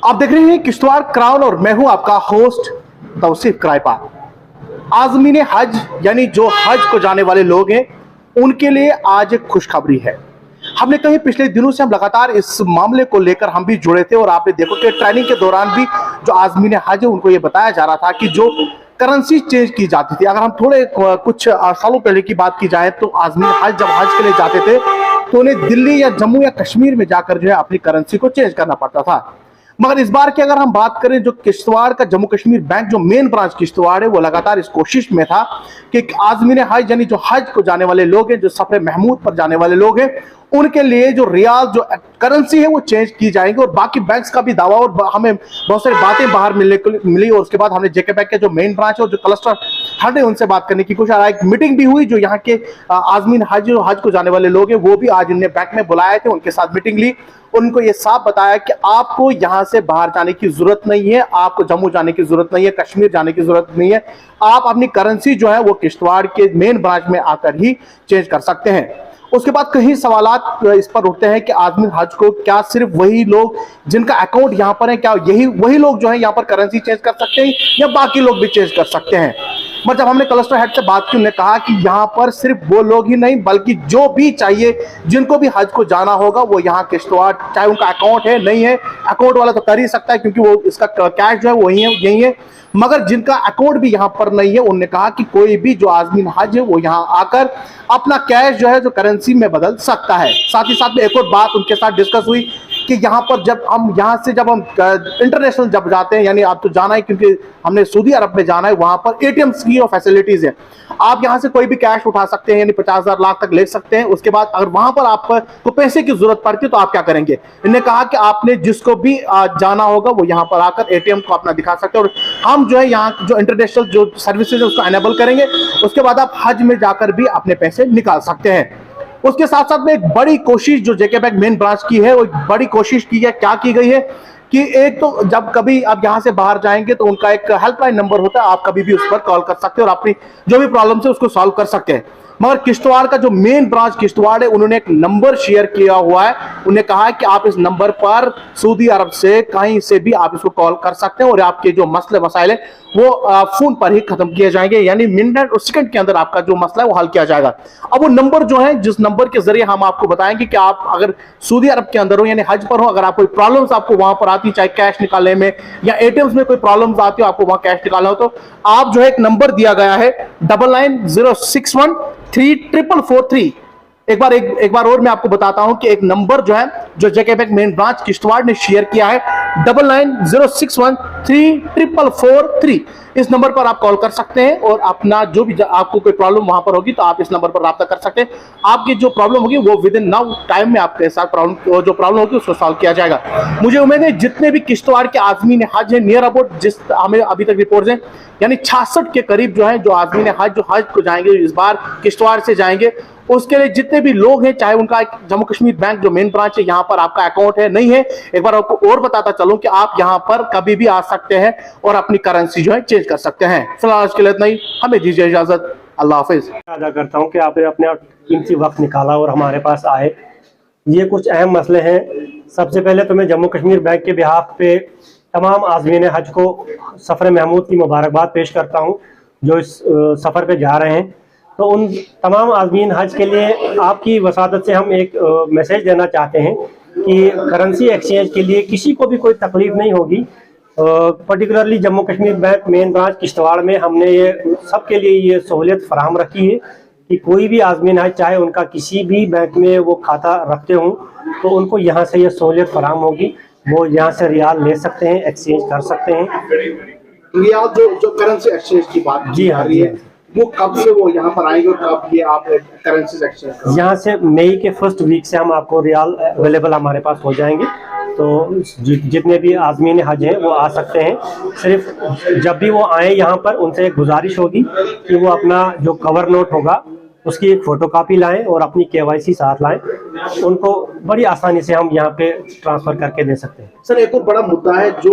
आप देख रहे हैं किश्तवाड़ क्राउन और मैं हूं आपका होस्ट तौसीफ क्राइपा। आज़मीन हज यानी जो हज को जाने वाले लोग हैं उनके लिए आज एक खुशखबरी है। हमने कहीं पिछले दिनों से हम लगातार इस मामले को लेकर हम भी जुड़े थे और आपने देखो कि ट्रेनिंग के दौरान भी जो आज़मीन हज है उनको ये बताया जा रहा था कि जो करेंसी चेंज की जाती थी, अगर हम थोड़े कुछ सालों पहले की बात की जाए तो आज़मीन हज जब हज के लिए जाते थे तो उन्हें दिल्ली या जम्मू या कश्मीर में जाकर जो है अपनी करेंसी को चेंज करना पड़ता था। मगर इस बार की अगर हम बात करें, जो किश्तवाड़ का जम्मू कश्मीर बैंक जो मेन ब्रांच किश्तवाड़ है वो लगातार इस कोशिश में था कि आज़मीन हज यानी जो हज को जाने वाले लोग हैं, जो सफर महमूद पर जाने वाले लोग हैं, उनके लिए जो रियाल जो करेंसी है वो चेंज की जाएंगी। और बाकी बैंक्स का भी दावा और हमें बहुत सारी बातें बाहर मिलने को मिली और उसके बाद हमने जेके बैंक के जो मेन ब्रांच है और जो क्लस्टर हेड है उनसे बात करने की कोशिश। एक मीटिंग भी हुई जो यहाँ के आज़मीन हज को जाने वाले लोग हैं वो भी आज उन्हें बैंक में बुलाए थे, उनके साथ मीटिंग ली। उनको ये साफ बताया कि आपको यहां से बाहर जाने की जरूरत नहीं है, आपको जम्मू जाने की जरूरत नहीं है, कश्मीर जाने की जरूरत नहीं है। आप अपनी करेंसी जो है वो किश्तवाड़ के मेन ब्रांच में आकर ही चेंज कर सकते हैं। उसके बाद कई सवालात इस पर उठते हैं कि आज़मीन हज को क्या सिर्फ वही लोग जिनका अकाउंट यहाँ पर है, क्या यही वही लोग जो है यहाँ पर करेंसी चेंज कर सकते हैं या बाकी लोग भी चेंज कर सकते हैं। मगर जब हमने क्लस्टर हेड से बात की, उन्होंने कहा कि यहाँ पर सिर्फ वो लोग ही नहीं बल्कि जो भी चाहिए जिनको भी हज को जाना होगा वो यहाँ किश्तवाड़, चाहे उनका अकाउंट है नहीं है, अकाउंट वाला तो कर ही सकता है क्योंकि वो इसका कैश जो है वही है यही है, मगर जिनका अकाउंट भी यहाँ पर नहीं है उन्होंने कहा कि कोई भी जो आज़मीन हज है वो यहाँ आकर अपना कैश जो है जो करेंसी में बदल सकता है। साथ ही साथ में एक और बात उनके साथ डिस्कस हुई कि यहाँ पर जब हम इंटरनेशनल जब जाते हैं, यानी आप तो जाना है क्योंकि हमने सऊदी अरब में जाना है, वहां पर एटीएम्स की और फैसिलिटीज है। आप यहाँ से कोई भी कैश उठा सकते हैं, यानी 50,000 लाख तक ले सकते हैं। उसके बाद अगर वहां पर आपको पैसे की जरूरत पड़ती है तो आप क्या करेंगे? इन्होंने कहा कि आपने जिसको भी जाना होगा वो यहाँ पर आकर एटीएम को अपना दिखा सकते हैं और हम जो है यहाँ जो इंटरनेशनल जो सर्विसेज है उसको एनेबल करेंगे। उसके बाद आप हज में जाकर भी अपने पैसे निकाल सकते हैं। उसके साथ साथ में एक बड़ी कोशिश जो जेके बैंक मेन ब्रांच की है वो एक बड़ी कोशिश की है, क्या की गई है कि एक तो जब कभी आप यहां से बाहर जाएंगे तो उनका एक हेल्पलाइन नंबर होता है, आप कभी भी उस पर कॉल कर सकते हैं और अपनी जो भी प्रॉब्लम है उसको सॉल्व कर सकते हैं। मगर किश्तवाड़ का जो मेन ब्रांच किश्तवाड़ है उन्होंने एक नंबर शेयर किया हुआ है। उन्होंने कहा है कि आप इस नंबर पर सऊदी अरब से कहीं से भी आप इसको कॉल कर सकते हैं और आपके जो मसले मसाइल है वो फोन पर ही खत्म किए जाएंगे, यानी मिनट और सेकंड के अंदर आपका जो मसला है वो हल किया जाएगा। अब वो नंबर जो है जिस नंबर के जरिए हम आपको बताएंगे कि आप अगर सऊदी अरब के अंदर हो यानी हज पर हो, अगर आप कोई प्रॉब्लम्स आपको वहां पर आती, चाहे कैश निकालने में या एटीएम्स में कोई प्रॉब्लम्स आती हो, आपको वहां कैश निकालना हो तो आप जो है एक नंबर दिया गया है 9906134443। एक बार और मैं आपको बताता हूं कि एक नंबर जो है जो जेके बैंक मेन ब्रांच किश्तवाड़ ने शेयर किया है 9906134443। इस नंबर पर आप कॉल कर सकते हैं और अपना जो भी आपको कोई प्रॉब्लम वहां पर होगी तो आप इस नंबर पर राब्ता कर सकते हैं। आपकी जो प्रॉब्लम होगी वो विद इन नाउ टाइम में आपके साथ जो प्रॉब्लम होगी उसको सॉल्व किया जाएगा। मुझे उम्मीद है जितने भी किश्तवाड़ के आज़मीन हज है नियर अबाउट जिस हमें अभी तक रिपोर्ट है यानी 66 के करीब जो है जो आज़मीन हज जो हज को जाएंगे इस बार किश्तवाड़ से जाएंगे, उसके लिए जितने भी लोग हैं, चाहे उनका जम्मू कश्मीर बैंक जो मेन ब्रांच है यहाँ पर आपका अकाउंट है नहीं है, एक बार आपको और बताता चलूं कि आप यहाँ पर कभी भी आ सकते हैं और अपनी करेंसी जो है चेंज कर सकते हैं। फिलहाल आज के लिए इतना ही, हमें दीजिए इजाजत, अल्लाह हाफिज। अदा करता हूँ कि आपने अपने कीमती वक्त निकाला और हमारे पास आए। ये कुछ अहम मसले हैं। सबसे पहले तो मैं जम्मू कश्मीर बैंक के बिहाफ पे तमाम आज़मीन हज को सफ़र महमूद की मुबारकबाद पेश करता हूँ जो इस सफ़र पे जा रहे हैं। तो उन तमाम आज़मीन हज के लिए आपकी वसादत से हम एक मैसेज देना चाहते हैं कि करेंसी एक्सचेंज के लिए किसी को भी कोई तकलीफ नहीं होगी। Particularly Jammu Kashmir bank main branch Kishtwar में हमने ये सबके लिए ये सहूलियत फराहम रखी है कि कोई भी आज़मीन हज चाहे उनका किसी भी बैंक में वो खाता रखते हों तो उनको यहाँ से ये सहूलियत फराहम होगी, वो यहाँ से रियाल ले सकते हैं, एक्सचेंज कर सकते हैं। रियाल जो करेंसी एक्सचेंज की बात जी हाँ जी, वो कब से वो यहाँ पर आएंगे और कब ये आप करेंसी एक्सचेंज? यहाँ से मई के फर्स्ट वीक से हम आपको रियाल अवेलेबल हमारे पास हो जाएंगे। तो जितने भी आज़मीन हज हैं वो आ सकते हैं। सिर्फ जब भी वो आए यहाँ पर उनसे एक गुजारिश होगी कि वो अपना जो कवर नोट होगा उसकी एक फ़ोटोकॉपी लाएं और अपनी KYC साथ लाएं, उनको बड़ी आसानी से हम यहाँ पे ट्रांसफ़र करके दे सकते हैं। सर एक और बड़ा मुद्दा है जो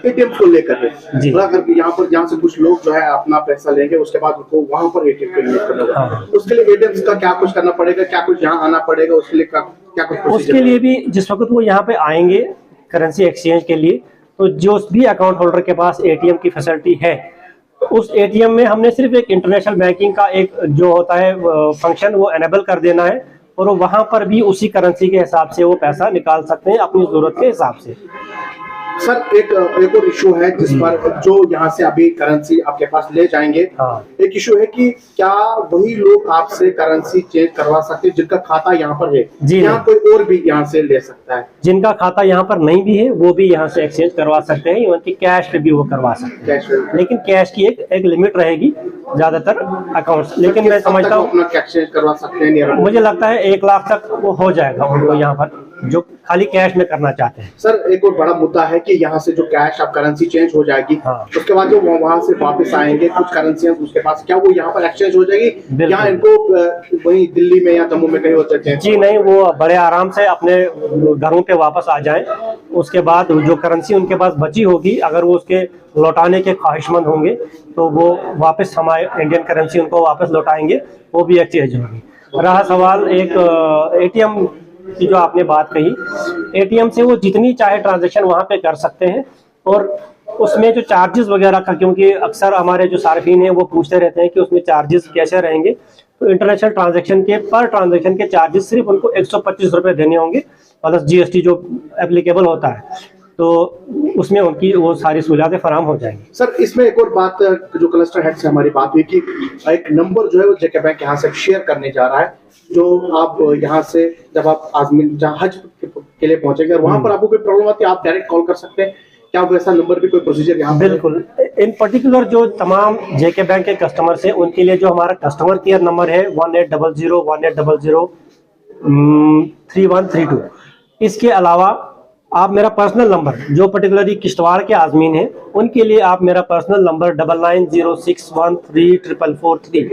एटीएम को लेकर है जी, यहाँ से कुछ लोग जो है अपना पैसा लेंगे उसके बाद उनको वहाँ पर एटीएम को यूज करना होगा। हाँ। उसके लिए एटीएम का क्या कुछ करना पड़ेगा, क्या कुछ यहाँ आना पड़ेगा, उसके लिए क्या कुछ? उसके लिए भी जिस वक्त वो यहाँ पे आएंगे करेंसी एक्सचेंज के लिए। तो जो भी अकाउंट होल्डर के पास एटीएम की फैसिलिटी है, उस एटीएम में हमने सिर्फ एक इंटरनेशनल बैंकिंग का एक जो होता है फंक्शन वो एनेबल कर देना है, और वहां पर भी उसी करेंसी के हिसाब से वो पैसा निकाल सकते हैं अपनी जरूरत के हिसाब से। सर एक और इशू है जिस पर जो यहाँ से अभी करेंसी आपके पास ले जाएंगे, हाँ। एक इशू है कि क्या वही लोग आपसे करेंसी चेंज करवा सकते हैं जिनका खाता यहाँ पर है, जी यहाँ कोई और भी यहाँ से ले सकता है? जिनका खाता यहाँ पर नहीं भी है वो भी यहाँ से एक्सचेंज करवा सकते हैं, इवन की कैश पे भी वो करवा सकते कैश हैं, लेकिन कैश की एक लिमिट रहेगी ज्यादातर अकाउंट्स। लेकिन मैं समझता हूँ अपना एक्सचेंज करवा सकते हैं, मुझे लगता है 1 लाख तक वो हो जाएगा उनको यहाँ पर, जो खाली कैश में करना चाहते हैं। सर एक और बड़ा मुद्दा है कि यहाँ से जो कैश अब करेंसी चेंज हो जाएगी, हाँ। उसके बाद जो वहाँ से वापस आएंगे कुछ करेंसियां उसके पास, क्या वो यहाँ पर एक्सचेंज हो जाएगी या इनको वहीं दिल्ली में या जम्मू में कहीं होता है? जी नहीं, वो बड़े आराम से अपने घरों पे वापस आ जाएं। उसके बाद जो करेंसी उनके पास बची होगी, अगर वो उसके लौटाने के ख्वाहिशमंद होंगे तो वो वापस हमारे इंडियन करेंसी उनको वापस लौटाएंगे, वो भी एक्सचेंज होगी। रहा सवाल एक एटीएम की जो आपने बात कही, एटीएम से वो जितनी चाहे ट्रांजैक्शन वहां पे कर सकते हैं, और उसमें जो चार्जेस वगैरह का, क्योंकि अक्सर हमारे जो सार्फिन हैं वो पूछते रहते हैं कि उसमें चार्जेस कैसे रहेंगे, तो इंटरनेशनल ट्रांजैक्शन के पर ट्रांजैक्शन के चार्जेस सिर्फ उनको 125 रुपये देने होंगे, प्लस जीएसटी जो एप्लीकेबल होता है, तो उसमें उनकी वो सारी सहूलियातें फराहम हो जाएंगी। सर इसमें एक और बात जो क्लस्टर हेड से हमारी बात हुई कि एक नंबर जो है वो जेके बैंक यहाँ से शेयर करने जा रहा है, जो आप यहाँ से जब आप आजमीन जहाँ हज के लिए पहुंचेंगे और वहां पर आपको कोई प्रॉब्लम आती है आप डायरेक्ट कॉल कर सकते हैं, क्या वैसा नंबर भी कोई प्रोसीजर यहाँ? बिल्कुल, इन पर्टिकुलर जो तमाम जेके बैंक के कस्टमर्स हैं उनके लिए जो हमारा कस्टमर केयर नंबर है 1800-1800-3132। इसके अलावा आप मेरा पर्सनल नंबर, जो पर्टिकुलरली किश्तवाड़ के आजमीन हैं उनके लिए आप मेरा पर्सनल नंबर 9906134443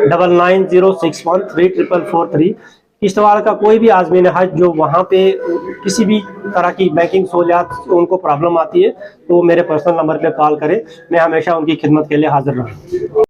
9906134443। किश्तवाड़ का कोई भी आजमीन हज जो वहाँ पे किसी भी तरह की बैंकिंग सहूलियात उनको प्रॉब्लम आती है तो मेरे पर्सनल नंबर पे कॉल करें, मैं हमेशा उनकी खिदमत के लिए हाजिर रहूँगा।